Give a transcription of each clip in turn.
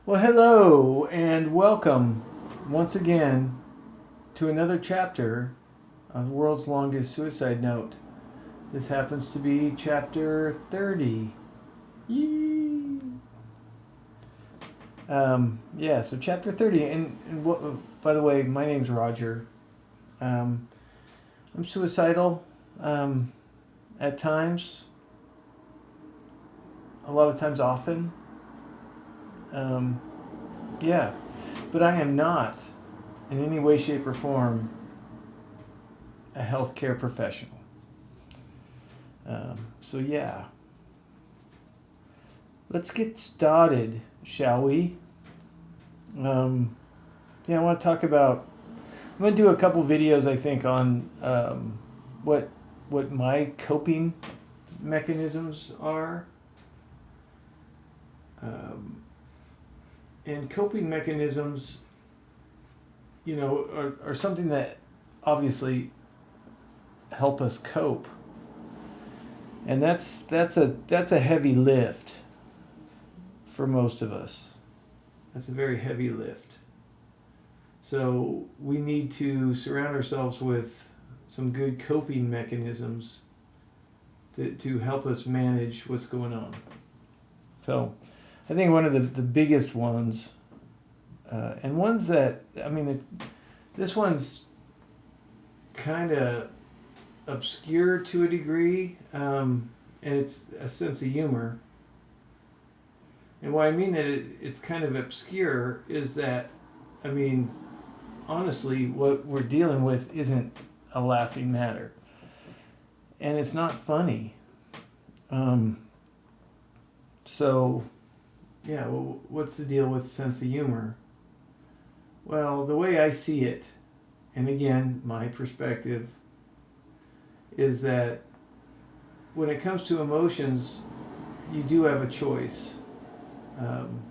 Well, hello and welcome once again to another chapter of the world's longest suicide note. This happens to be chapter 30. Yee! So chapter 30. And what, by the way, my name's Roger. Um, I'm suicidal at times, a lot of times often. Um, yeah, but I am not in any way, shape, or form a healthcare professional. So yeah, let's get started, shall we? I want to talk about. I'm gonna do a couple videos, I think, on what what my coping mechanisms are. Um, and coping mechanisms, are something that obviously help us cope, and that's a heavy lift for most of us. That's a very heavy lift. So we need to surround ourselves with some good coping mechanisms to help us manage what's going on. So I think one of the biggest ones, and ones that, this one's kind of obscure to a degree, and it's a sense of humor. And why I mean that it's kind of obscure is that, I mean, honestly, what we're dealing with isn't a laughing matter. And it's not funny. Um, so, yeah, well, what's the deal with sense of humor? Well, the way I see it, and again, my perspective, is that when it comes to emotions, you do have a choice. Um,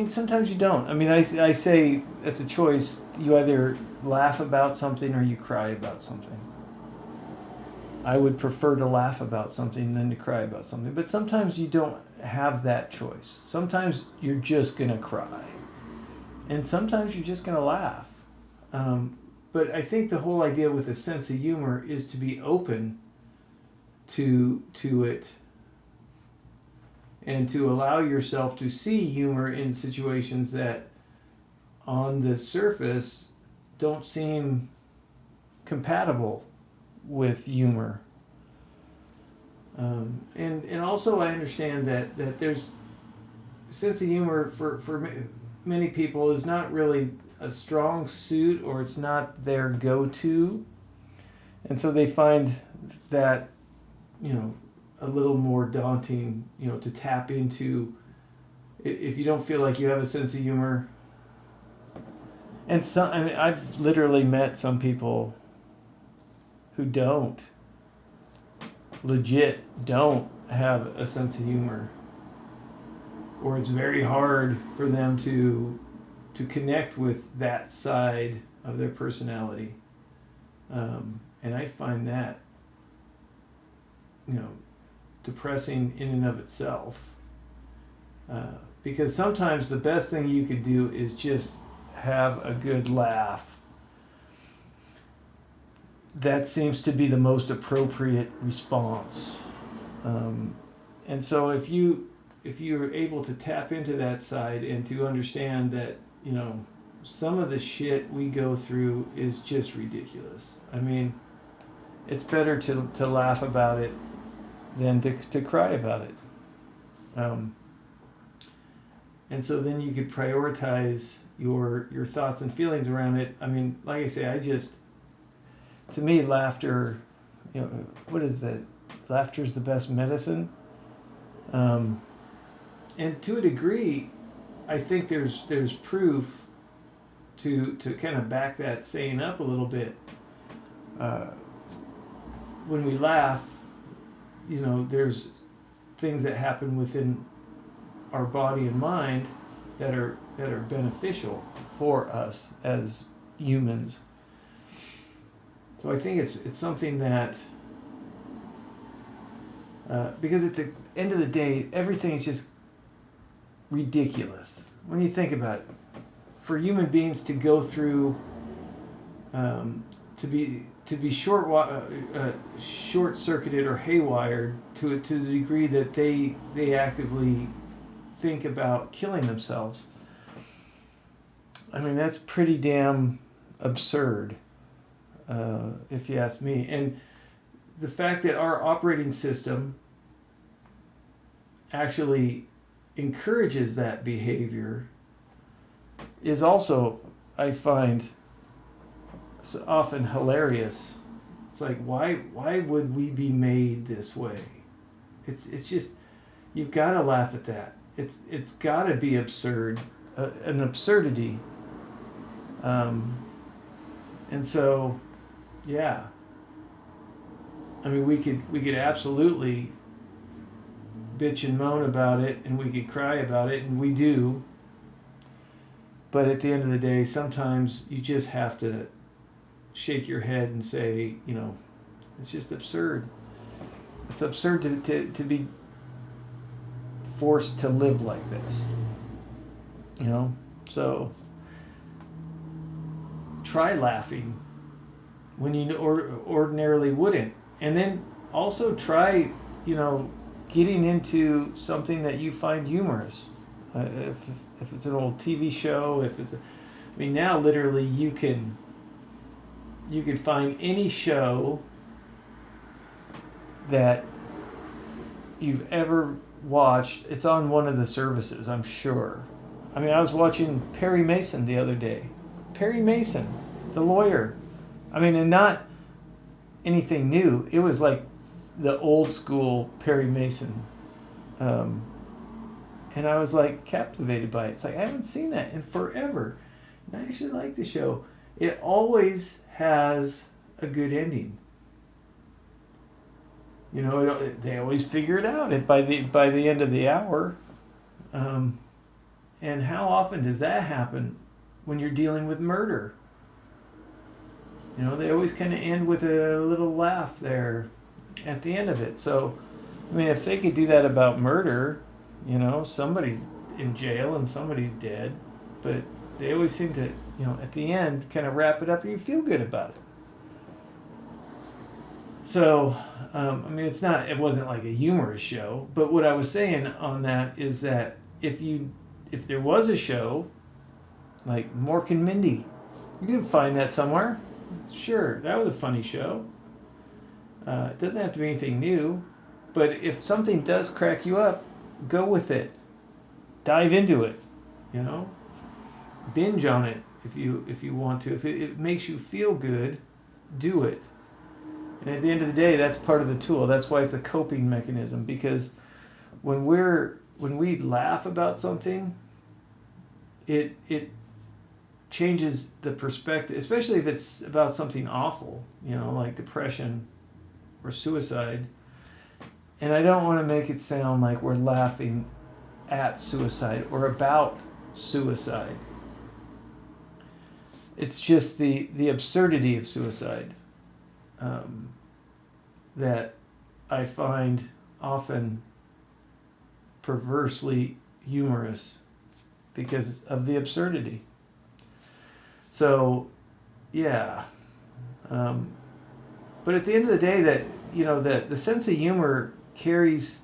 sometimes you don't. I say it's a choice. You either laugh about something or you cry about something. I would prefer to laugh about something than to cry about something. But sometimes you don't have that choice. Sometimes you're just going to cry. And sometimes you're just going to laugh. But I think the whole idea with a sense of humor is to be open to it and to allow yourself to see humor in situations that on the surface don't seem compatible with humor. And also I understand that there's sense of humor for many people is not really a strong suit, or it's not their go-to, and so they find that, a little more daunting, to tap into. If you don't feel like you have a sense of humor, and I've literally met some people who legit don't have a sense of humor, or it's very hard for them to connect with that side of their personality, and I find that, depressing in and of itself, because sometimes the best thing you could do is just have a good laugh. That seems to be the most appropriate response. And so if you're able to tap into that side and to understand that, some of the shit we go through is just ridiculous. It's better to laugh about it than to cry about it. And so then you could prioritize your thoughts and feelings around it. Like I say, to me, laughter, what is that? Laughter is the best medicine. And to a degree, I think there's proof to kind of back that saying up a little bit. When we laugh, there's things that happen within our body and mind that are beneficial for us as humans. So I think it's something that, because at the end of the day, everything is just ridiculous when you think about it. For human beings to go through, to be short circuited or haywired to the degree that they actively think about killing themselves. I mean, that's pretty damn absurd, if you ask me. And the fact that our operating system actually encourages that behavior is also, I find, so often hilarious. It's like, why would we be made this way? It's just, you've got to laugh at that. It's got to be absurd, an absurdity. And so, yeah. I mean, we could absolutely bitch and moan about it, and we could cry about it, and we do. But at the end of the day, sometimes you just have to shake your head and say, it's just absurd. It's absurd to be forced to live like this. So try laughing when you ordinarily wouldn't. And then also try, getting into something that you find humorous. If it's an old TV show, now literally you can find any show that you've ever watched. It's on one of the services, I'm sure. I mean, I was watching Perry Mason the other day. Perry Mason, the lawyer. I mean, and not anything new. It was like the old school Perry Mason. And I was like captivated by it. It's like, I haven't seen that in forever. And I actually like the show. It always has a good ending. They always figure it out by the end of the hour. And how often does that happen when you're dealing with murder? They always kind of end with a little laugh there at the end of it. So, I mean, if they could do that about murder, somebody's in jail and somebody's dead, but they always seem to, at the end, kind of wrap it up and you feel good about it. So, I mean, it wasn't like a humorous show, but what I was saying on that is that if there was a show like Mork and Mindy, you could find that somewhere. Sure, that was a funny show. It doesn't have to be anything new, but if something does crack you up, go with it. Dive into it, binge on it if you want to. If it makes you feel good, do it. And at the end of the day, that's part of the tool. That's why it's a coping mechanism, because when we laugh about something, it changes the perspective, especially if it's about something awful, like depression or suicide. And I don't want to make it sound like we're laughing at suicide or about suicide. It's just the absurdity of suicide that I find often perversely humorous because of the absurdity. So, yeah. But at the end of the day, that the sense of humor carries,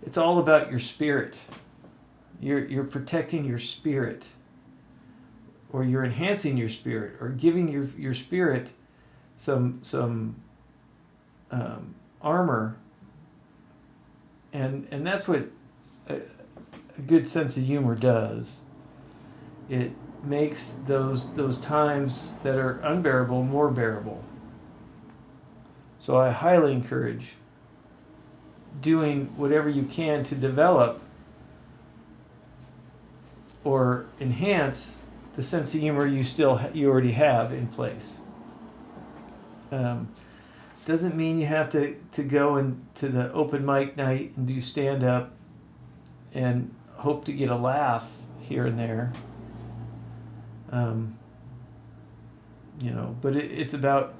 it's all about your spirit. You're protecting your spirit, or you're enhancing your spirit, or giving your spirit some armor, and that's what a good sense of humor does. It makes those times that are unbearable more bearable. So I highly encourage doing whatever you can to develop or enhance the sense of humor you already have in place. Doesn't mean you have to go into the open mic night and do stand up and hope to get a laugh here and there. But it's about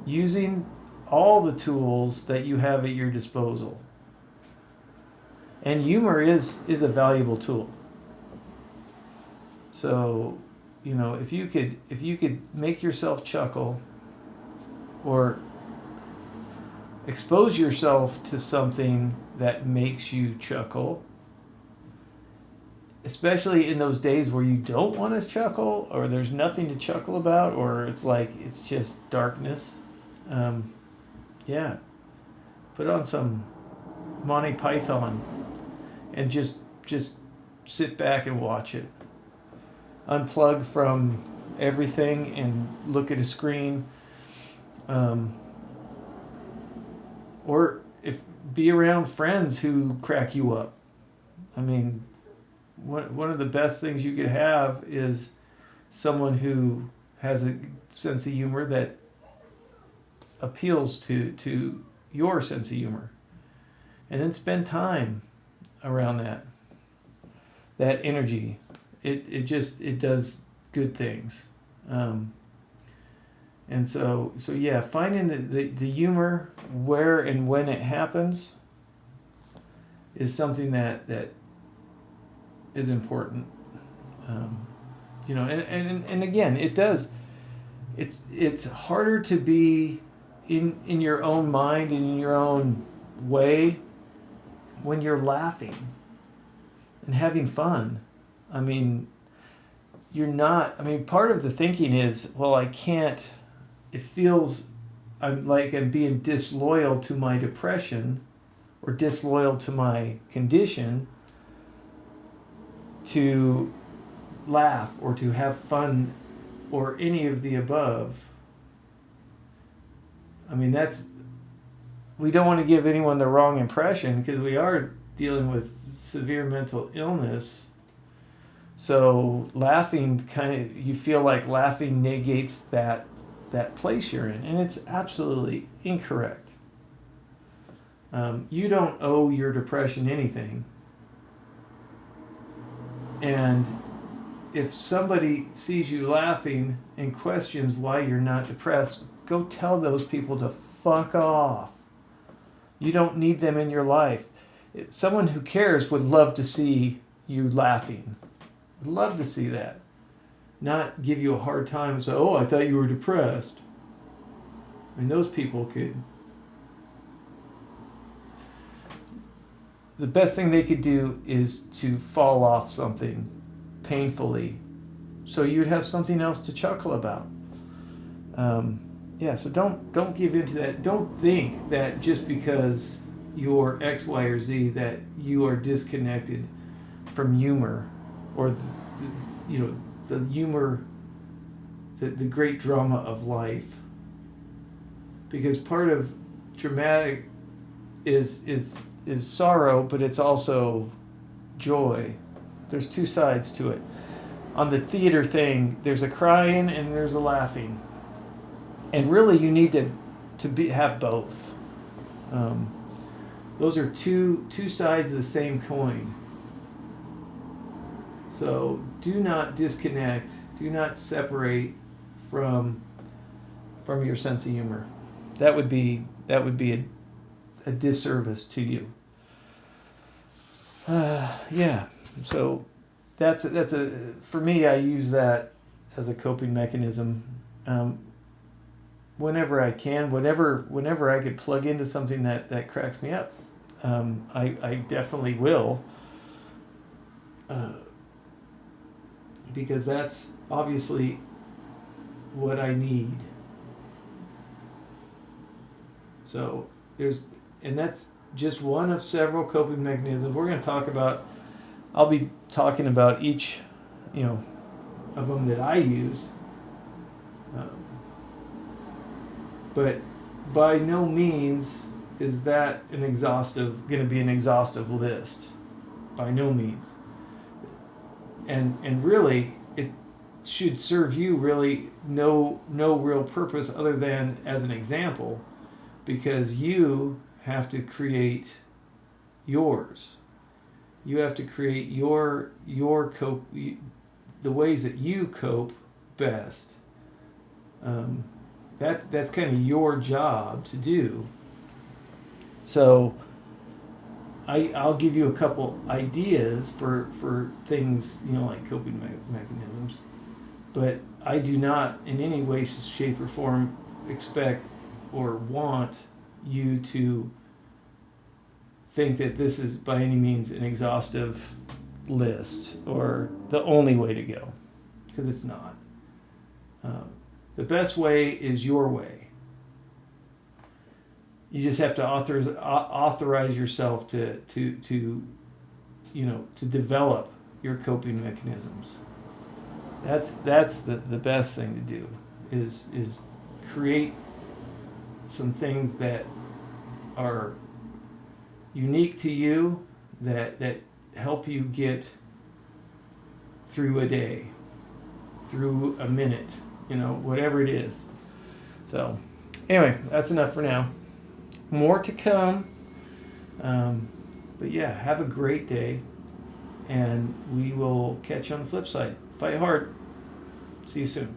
using all the tools that you have at your disposal. And humor is a valuable tool. So, if you could make yourself chuckle, or expose yourself to something that makes you chuckle, especially in those days where you don't want to chuckle, or there's nothing to chuckle about, or it's like it's just darkness. Yeah, put on some Monty Python and just sit back and watch it. Unplug from everything and look at a screen. Or if be around friends who crack you up. I mean, one of the best things you could have is someone who has a sense of humor that appeals to your sense of humor, and then spend time around that energy. It does good things. And so yeah, finding the humor where and when it happens is something that is important. And again, it's harder to be in your own mind and in your own way when you're laughing and having fun. I mean, part of the thinking is, well, I can't, it feels I'm being disloyal to my depression or disloyal to my condition to laugh or to have fun or any of the above. I mean, we don't want to give anyone the wrong impression, because we are dealing with severe mental illness. So laughing you feel like laughing negates that place you're in, and it's absolutely incorrect. You don't owe your depression anything. And if somebody sees you laughing and questions why you're not depressed, go tell those people to fuck off. You don't need them in your life. Someone who cares would love to see you laughing. Would love to see that. Not give you a hard time and say, oh, I thought you were depressed. I mean, those people could. The best thing they could do is to fall off something painfully, so you'd have something else to chuckle about. So don't give into that. Don't think that just because you're X, Y, or Z that you are disconnected from humor, or the humor, the great drama of life. Because part of dramatic is sorrow, but it's also joy. There's two sides to it. On the theater thing, there's a crying and there's a laughing, and really you need to have both. Those are two sides of the same coin. So do not disconnect. Do not separate from your sense of humor. That would be a disservice to you. So that's for me. I use that as a coping mechanism. Whenever I can, whenever I could plug into something that cracks me up, I definitely will. Because that's obviously what I need. So that's just one of several coping mechanisms. We're going to talk about, I'll be talking about each, of them that I use. But by no means is that going to be an exhaustive list. By no means. And really, it should serve you really no real purpose other than as an example, because you have to create yours. You have to create your cope, the ways that you cope best. That's kind of your job to do. So I'll give you a couple ideas for things, like coping mechanisms, but I do not in any way, shape, or form expect or want you to think that this is by any means an exhaustive list or the only way to go, because it's not. The best way is your way. You just have to authorize yourself to develop your coping mechanisms. That's the best thing to do is create some things that are unique to you, that help you get through a day, through a minute, whatever it is. So anyway, that's enough for now. More to come. But yeah, have a great day, and we will catch you on the flip side. Fight hard. See you soon.